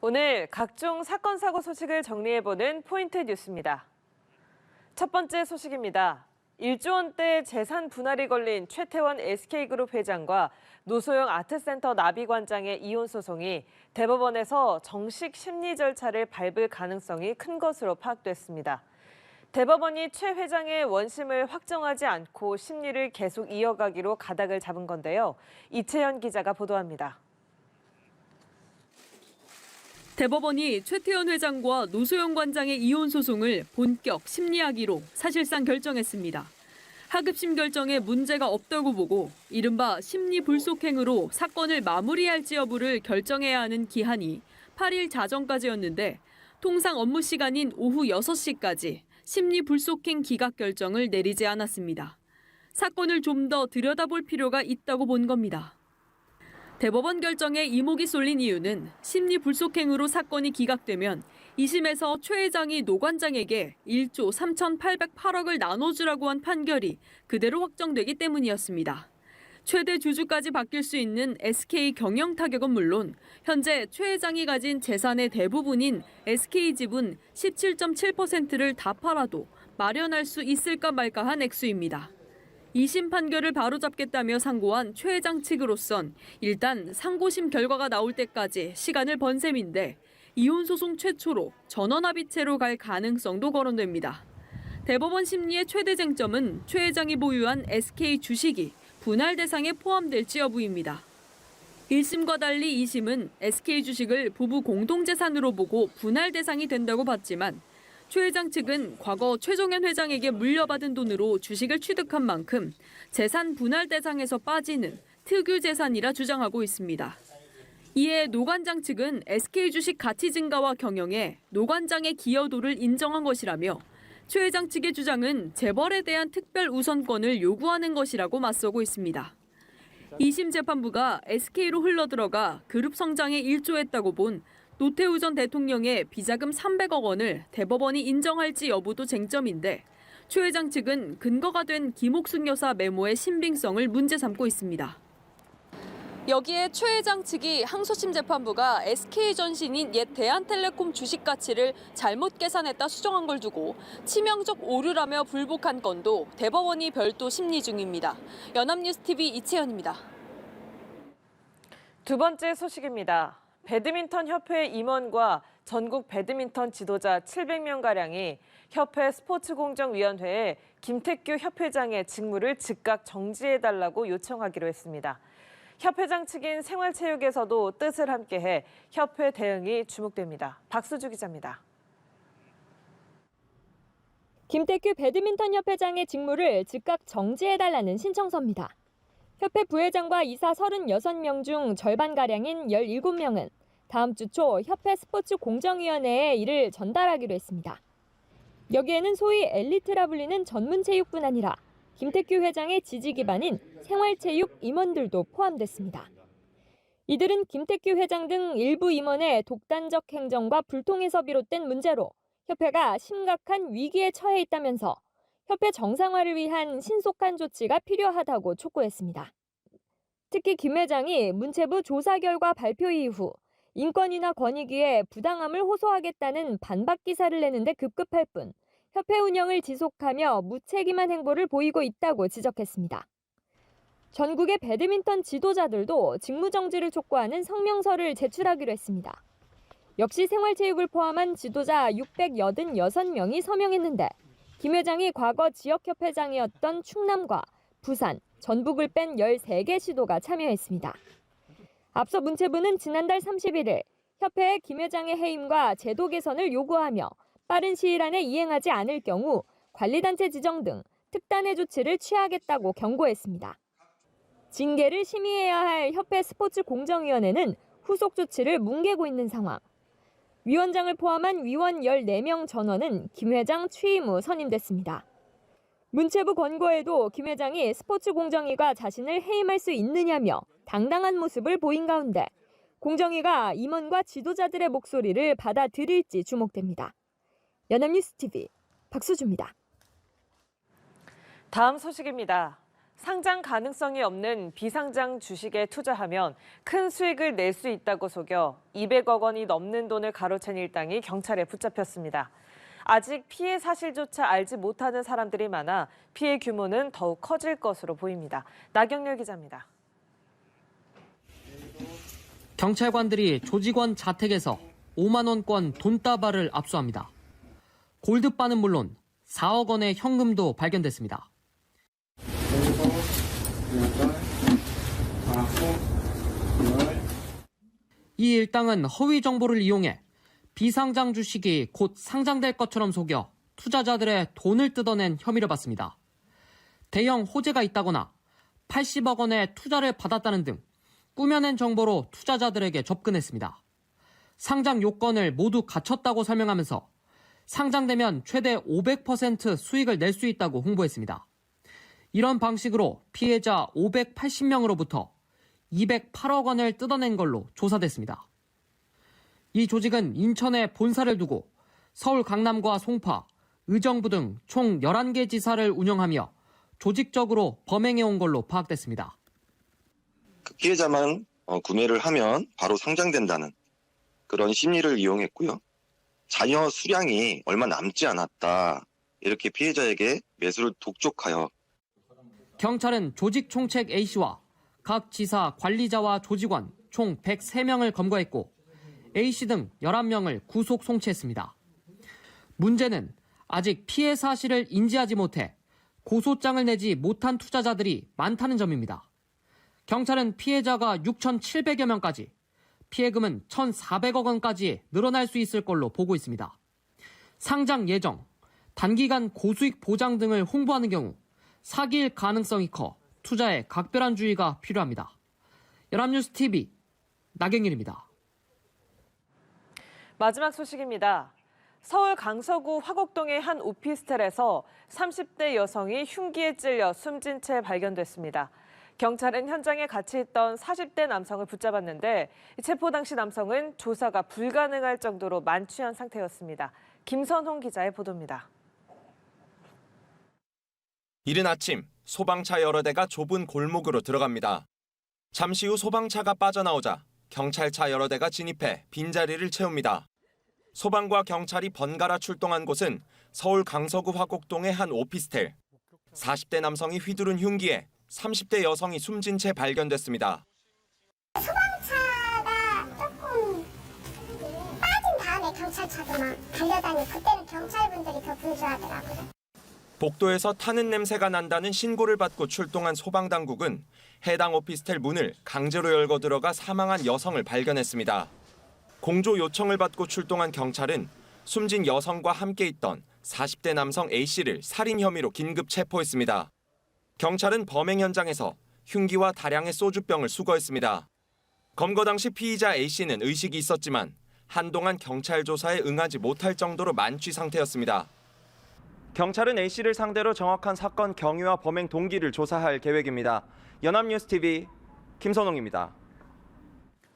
오늘 각종 사건, 사고 소식을 정리해보는 포인트 뉴스입니다. 첫 번째 소식입니다. 1조 원대 재산 분할이 걸린 최태원 SK그룹 회장과 노소영 아트센터 나비관장의 이혼 소송이 대법원에서 정식 심리 절차를 밟을 가능성이 큰 것으로 파악됐습니다. 대법원이 최 회장의 원심을 확정하지 않고 심리를 계속 이어가기로 가닥을 잡은 건데요. 이채연 기자가 보도합니다. 대법원이 최태원 회장과 노소영 관장의 이혼 소송을 본격 심리하기로 사실상 결정했습니다. 하급심 결정에 문제가 없다고 보고 이른바 심리 불속행으로 사건을 마무리할지 여부를 결정해야 하는 기한이 8일 자정까지였는데 통상 업무 시간인 오후 6시까지 심리 불속행 기각 결정을 내리지 않았습니다. 사건을 좀 더 들여다볼 필요가 있다고 본 겁니다. 대법원 결정에 이목이 쏠린 이유는 심리 불속행으로 사건이 기각되면 2심에서 최 회장이 노 관장에게 1조 3,808억을 나눠주라고 한 판결이 그대로 확정되기 때문이었습니다. 최대 주주까지 바뀔 수 있는 SK 경영 타격은 물론 현재 최 회장이 가진 재산의 대부분인 SK 지분 17.7%를 다 팔아도 마련할 수 있을까 말까 한 액수입니다. 2심 판결을 바로잡겠다며 상고한 최 회장 측으로선 일단 상고심 결과가 나올 때까지 시간을 번 셈인데 이혼 소송 최초로 전원합의체로 갈 가능성도 거론됩니다. 대법원 심리의 최대 쟁점은 최 회장이 보유한 SK 주식이 분할 대상에 포함될지 여부입니다. 1심과 달리 2심은 SK 주식을 부부 공동재산으로 보고 분할 대상이 된다고 봤지만 최 회장 측은 과거 최종현 회장에게 물려받은 돈으로 주식을 취득한 만큼 재산 분할 대상에서 빠지는 특유 재산이라 주장하고 있습니다. 이에 노 관장 측은 SK 주식 가치 증가와 경영에 노 관장의 기여도를 인정한 것이라며 최 회장 측의 주장은 재벌에 대한 특별 우선권을 요구하는 것이라고 맞서고 있습니다. 2심 재판부가 SK로 흘러들어가 그룹 성장에 일조했다고 본 노태우 전 대통령의 비자금 300억 원을 대법원이 인정할지 여부도 쟁점인데 최 회장 측은 근거가 된 김옥순 여사 메모의 신빙성을 문제 삼고 있습니다. 여기에 최 회장 측이 항소심 재판부가 SK전신인 옛 대한텔레콤 주식 가치를 잘못 계산했다 수정한 걸 두고 치명적 오류라며 불복한 건도 대법원이 별도 심리 중입니다. 연합뉴스TV 이채연입니다. 두 번째 소식입니다. 배드민턴 협회 임원과 전국 배드민턴 지도자 700명가량이 협회 스포츠공정위원회에 김태규 협회장의 직무를 즉각 정지해달라고 요청하기로 했습니다. 협회장 측인 생활체육에서도 뜻을 함께해 협회 대응이 주목됩니다. 박수주 기자입니다. 김태규 배드민턴 협회장의 직무를 즉각 정지해달라는 신청서입니다. 협회 부회장과 이사 36명 중 절반가량인 17명은 다음 주 초 협회 스포츠공정위원회에 이를 전달하기로 했습니다. 여기에는 소위 엘리트라 불리는 전문체육뿐 아니라 김태규 회장의 지지 기반인 생활체육 임원들도 포함됐습니다. 이들은 김태규 회장 등 일부 임원의 독단적 행정과 불통에서 비롯된 문제로 협회가 심각한 위기에 처해 있다면서 협회 정상화를 위한 신속한 조치가 필요하다고 촉구했습니다. 특히 김 회장이 문체부 조사 결과 발표 이후 인권이나 권익위에 부당함을 호소하겠다는 반박 기사를 내는데 급급할 뿐 협회 운영을 지속하며 무책임한 행보를 보이고 있다고 지적했습니다. 전국의 배드민턴 지도자들도 직무정지를 촉구하는 성명서를 제출하기로 했습니다. 역시 생활체육을 포함한 지도자 686명이 서명했는데 김 회장이 과거 지역협회장이었던 충남과 부산, 전북을 뺀 13개 시도가 참여했습니다. 앞서 문체부는 지난달 31일 협회에 김 회장의 해임과 제도 개선을 요구하며 빠른 시일 안에 이행하지 않을 경우 관리단체 지정 등 특단의 조치를 취하겠다고 경고했습니다. 징계를 심의해야 할 협회 스포츠공정위원회는 후속 조치를 뭉개고 있는 상황. 위원장을 포함한 위원 14명 전원은 김 회장 취임 후 선임됐습니다. 문체부 권고에도 김 회장이 스포츠공정위가 자신을 해임할 수 있느냐며 당당한 모습을 보인 가운데 공정위가 임원과 지도자들의 목소리를 받아들일지 주목됩니다. 연합뉴스TV 박수주입니다. 다음 소식입니다. 상장 가능성이 없는 비상장 주식에 투자하면 큰 수익을 낼 수 있다고 속여 200억 원이 넘는 돈을 가로챈 일당이 경찰에 붙잡혔습니다. 아직 피해 사실조차 알지 못하는 사람들이 많아 피해 규모는 더욱 커질 것으로 보입니다. 나경렬 기자입니다. 경찰관들이 조직원 자택에서 5만 원권 돈다발을 압수합니다. 골드바는 물론 4억 원의 현금도 발견됐습니다. 이 일당은 허위 정보를 이용해 비상장 주식이 곧 상장될 것처럼 속여 투자자들의 돈을 뜯어낸 혐의를 받습니다. 대형 호재가 있다거나 80억 원의 투자를 받았다는 등 꾸며낸 정보로 투자자들에게 접근했습니다. 상장 요건을 모두 갖췄다고 설명하면서 상장되면 최대 500% 수익을 낼 수 있다고 홍보했습니다. 이런 방식으로 피해자 580명으로부터 208억 원을 뜯어낸 걸로 조사됐습니다. 이 조직은 인천에 본사를 두고 서울 강남과 송파, 의정부 등 총 11개 지사를 운영하며 조직적으로 범행해온 걸로 파악됐습니다. 피해자만 구매를 하면 바로 상장된다는 그런 심리를 이용했고요. 잔여 수량이 얼마 남지 않았다. 이렇게 피해자에게 매수를 독촉하여 경찰은 조직 총책 A씨와 각 지사 관리자와 조직원 총 103명을 검거했고 A씨 등 11명을 구속 송치했습니다. 문제는 아직 피해 사실을 인지하지 못해 고소장을 내지 못한 투자자들이 많다는 점입니다. 경찰은 피해자가 6,700여 명까지, 피해금은 1,400억 원까지 늘어날 수 있을 걸로 보고 있습니다. 상장 예정, 단기간 고수익 보장 등을 홍보하는 경우 사기일 가능성이 커 투자에 각별한 주의가 필요합니다. 연합뉴스 TV 나경일입니다. 마지막 소식입니다. 서울 강서구 화곡동의 한 오피스텔에서 30대 여성이 흉기에 찔려 숨진 채 발견됐습니다. 경찰은 현장에 같이 있던 40대 남성을 붙잡았는데 체포 당시 남성은 조사가 불가능할 정도로 만취한 상태였습니다. 김선홍 기자의 보도입니다. 이른 아침 소방차 여러 대가 좁은 골목으로 들어갑니다. 잠시 후 소방차가 빠져나오자 경찰차 여러 대가 진입해 빈자리를 채웁니다. 소방과 경찰이 번갈아 출동한 곳은 서울 강서구 화곡동의 한 오피스텔. 40대 남성이 휘두른 흉기에 30대 여성이 숨진 채 발견됐습니다. 소방차가 조금 빠진 다음에 경찰차도 막 달려다니고 그때는 경찰분들이 더 분주하더라고요. 복도에서 타는 냄새가 난다는 신고를 받고 출동한 소방당국은 해당 오피스텔 문을 강제로 열고 들어가 사망한 여성을 발견했습니다. 공조 요청을 받고 출동한 경찰은 숨진 여성과 함께 있던 40대 남성 A씨를 살인 혐의로 긴급 체포했습니다. 경찰은 범행 현장에서 흉기와 다량의 소주병을 수거했습니다. 검거 당시 피의자 A씨는 의식이 있었지만 한동안 경찰 조사에 응하지 못할 정도로 만취 상태였습니다. 경찰은 A씨를 상대로 정확한 사건 경위와 범행 동기를 조사할 계획입니다. 연합뉴스 TV 김선홍입니다.